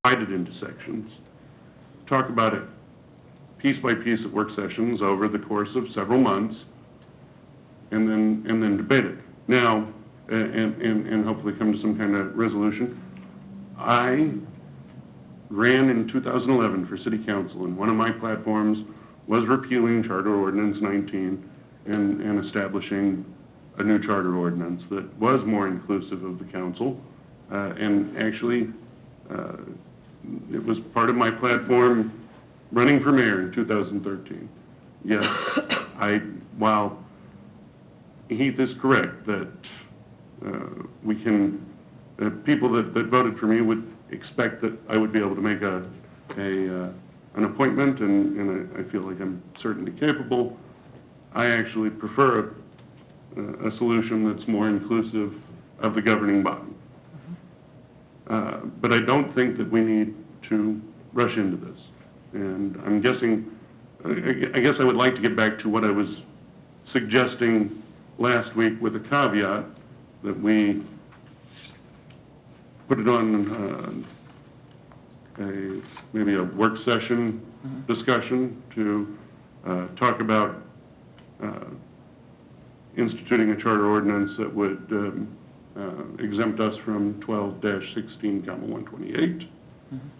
divided into sections, talk about it piece by piece at work sessions over the course of several months, and then debate it. Now, and hopefully come to some kind of resolution. I ran in 2011 for city council, and one of my platforms was repealing Charter Ordinance 19 and establishing a new charter ordinance that was more inclusive of the council. And actually, it was part of my platform running for mayor in 2013. Yes, while Heath is correct that we can, people that voted for me would expect that I would be able to make an appointment, and I feel like I'm certainly capable. I actually prefer a solution that's more inclusive of the governing body. But I don't think that we need to rush into this. And I'm guessing, I guess I would like to get back to what I was suggesting last week with a caveat that we put it on maybe a work session discussion to talk about instituting a charter ordinance that would exempt us from 12-16, 128.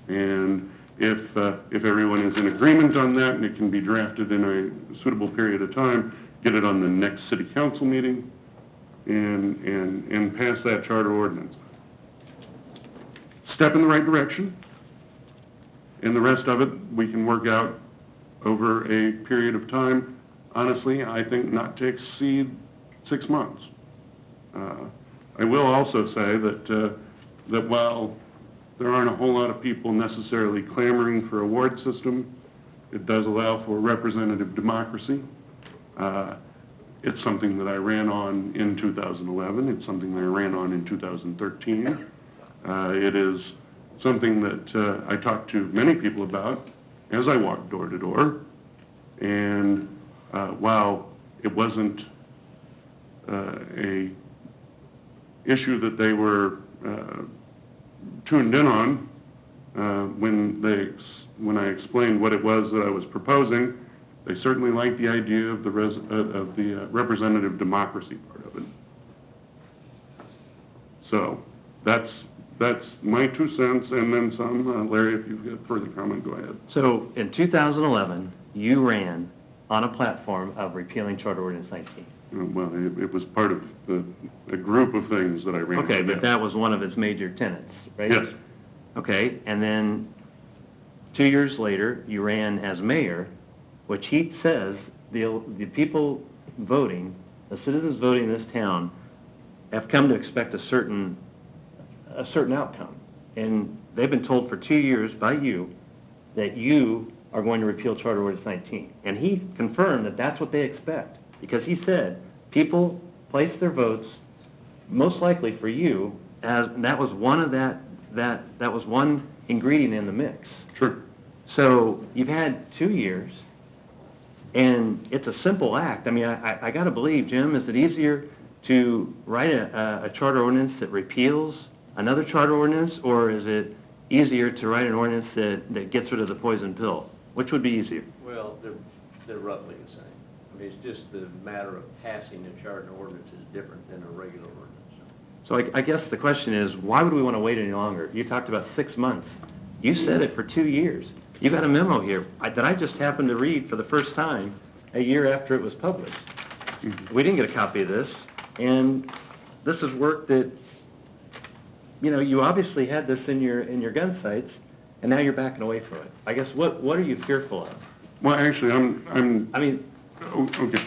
And if everyone is in agreement on that and it can be drafted in a suitable period of time, get it on the next city council meeting and pass that charter ordinance. Step in the right direction, and the rest of it we can work out over a period of time. Honestly, I think not to exceed 6 months. I will also say that while there aren't a whole lot of people necessarily clamoring for a ward system, it does allow for representative democracy. It's something that I ran on in 2011. It's something that I ran on in 2013. It is something that I talked to many people about as I walked door to door. And while it wasn't a issue that they were tuned in on when I explained what it was that I was proposing, they certainly liked the idea of the representative democracy part of it. So that's my 2 cents, and then some. Larry, if you've got further comment, go ahead. So in 2011, you ran on a platform of repealing Charter Ordinance 19. Well, it was part of a group of things that I ran. Okay, but that was one of its major tenets, right? Yes. Okay, and then 2 years later, you ran as mayor, which he says the people voting, the citizens voting in this town, have come to expect a certain outcome. And they've been told for 2 years by you that you are going to repeal Charter Ordinance 19. And he confirmed that that's what they expect, because he said people place their votes most likely for you, as that was one of that was one ingredient in the mix. Sure. So you've had 2 years, and it's a simple act. I mean, I got to believe, Jim, is it easier to write a charter ordinance that repeals another charter ordinance, or is it easier to write an ordinance that gets rid of the poison pill? Which would be easier? Well, they're roughly the same. I mean, it's just the matter of passing a charter ordinance is different than a regular ordinance. So I guess the question is, why would we want to wait any longer? You talked about 6 months. You said it for 2 years. You got a memo here that I just happened to read for the first time a year after it was published. We didn't get a copy of this, and this is work that, you know, you obviously had this in your gun sights, and now you're backing away from it. I guess what are you fearful of? Well, actually, okay.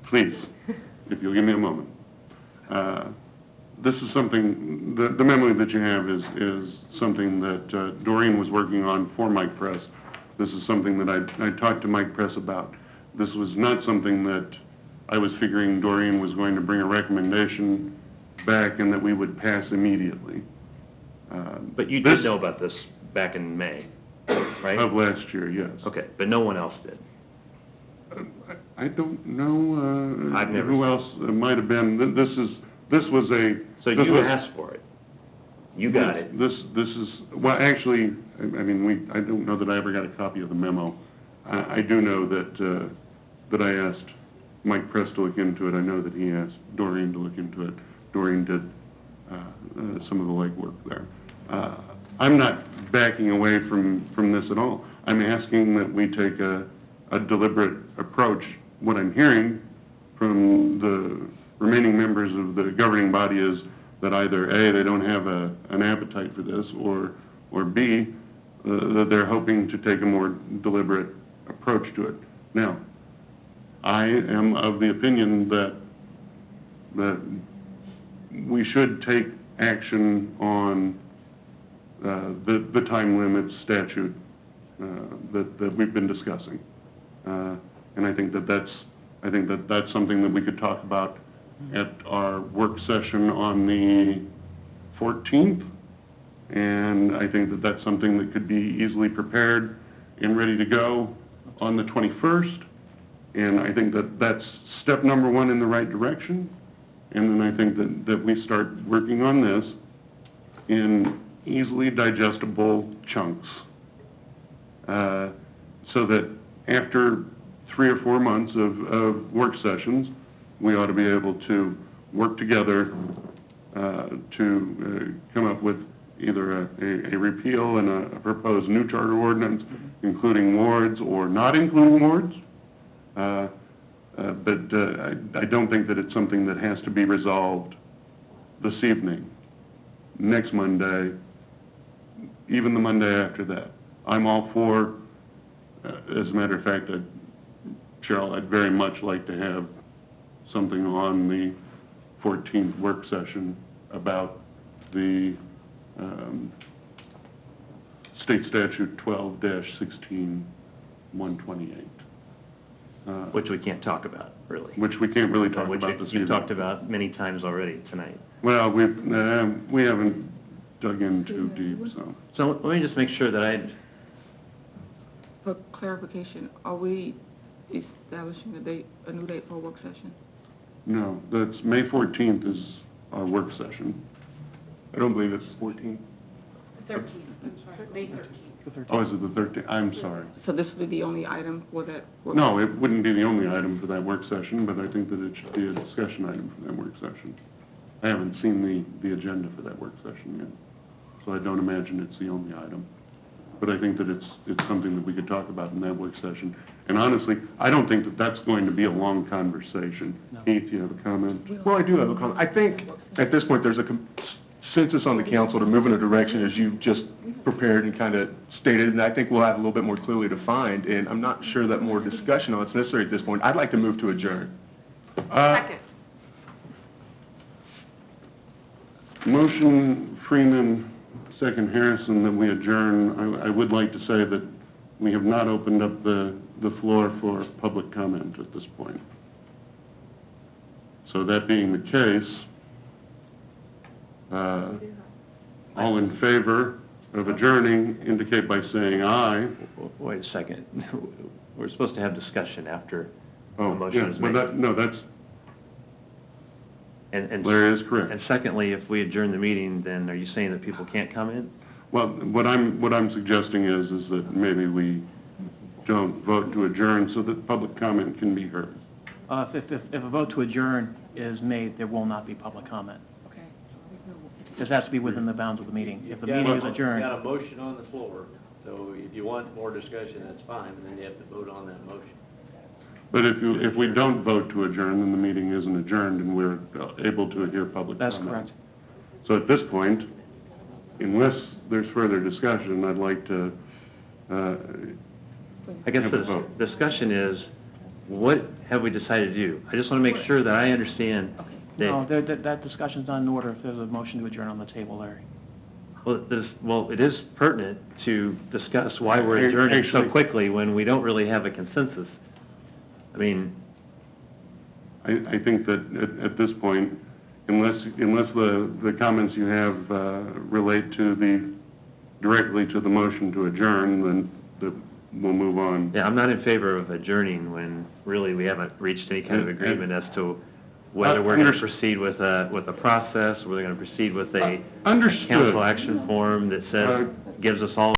Please, if you'll give me a moment. This is something, the memo that you have is something that Doreen was working on for Mike Press. This is something that I talked to Mike Press about. This was not something that I was figuring Doreen was going to bring a recommendation back and that we would pass immediately. But you did know about this back in May, right? Of last year, yes. Okay, but no one else did. I don't know I've never who else it might have been. This was a... So you asked for it? You got it. This is, well, actually, I mean, I don't know that I ever got a copy of the memo. I do know that I asked Mike Press to look into it. I know that he asked Doreen to look into it. Doreen did some of the legwork there. I'm not backing away from this at all. I'm asking that we take a deliberate approach. What I'm hearing from the remaining members of the governing body is that either A, they don't have an appetite for this, or B, that they're hoping to take a more deliberate approach to it. Now, I am of the opinion that we should take action on the time limit statute that we've been discussing. And I think that's something that we could talk about at our work session on the 14th. And I think that that's something that could be easily prepared and ready to go on the 21st. And I think that that's step number one in the right direction. And then I think that we start working on this in easily digestible chunks. So that after 3 or 4 months of work sessions, we ought to be able to work together to come up with either a repeal and a proposed new charter ordinance, including wards or not including wards. But I don't think that it's something that has to be resolved this evening, next Monday, even the Monday after that. I'm all for, as a matter of fact, Cheryl, I'd very much like to have something on the 14th work session about the State Statute 12-16-128. Which we can't talk about, really. Which we can't really talk Which about this evening. you've talked about many times already tonight. Well, we haven't dug in too deep, so. So let me just make sure that For clarification, are we establishing a new date for a work session? No, that's, May 14th is our work session. I don't believe it's 14th. 13th, I'm sorry, May 13th. Oh, is it the 13th? I'm sorry. So this would be the only item for that work? No, it wouldn't be the only item for that work session, but I think that it should be a discussion item for that work session. I haven't seen the agenda for that work session yet, so I don't imagine it's the only item. But I think that it's something that we could talk about in that work session. And honestly, I don't think that that's going to be a long conversation. No. Heath, you have a comment? Well, I do have a comment. I think at this point, there's a consensus on the council to move in a direction as you've just prepared and kind of stated, and I think we'll have a little bit more clearly defined, and I'm not sure that more discussion on it's necessary at this point. I'd like to move to adjourn. Second. Motion Freeman, second Harrison, that we adjourn. I would like to say that we have not opened up the floor for public comment at this point. So that being the case, all in favor of adjourning indicate by saying aye. wait a second. We're supposed to have discussion after the Oh, motion yeah, is well, made. that's, And Larry is correct. And secondly, if we adjourn the meeting, then are you saying that people can't comment? Well, what I'm suggesting is that maybe we don't vote to adjourn so that public comment can be heard. If a vote to adjourn is made, there will not be public comment. Okay. This has to be within the bounds of the meeting. If the You've meeting is got adjourned, a motion on the floor, so if you want more discussion, that's fine, and then you have to vote on that motion. But if we don't vote to adjourn, then the meeting isn't adjourned and we're able to hear public comment. that's correct. So at this point, unless there's further discussion, I'd like to, I guess have a vote. the discussion is, what have we decided to do? I just want to make sure that I understand No, that, that discussion's not in order if there's a motion to adjourn on the table, Larry. well, it is pertinent to discuss why we're adjourning so Actually- quickly when we don't really have a consensus. I mean, I think that at this point, unless the comments you have relate directly to the motion to adjourn, then we'll move on. yeah, I'm not in favor of adjourning when really we haven't reached any kind of agreement as to whether we're gonna Underst- proceed with a process, whether we're gonna proceed with a Understood. council action form that says, gives us all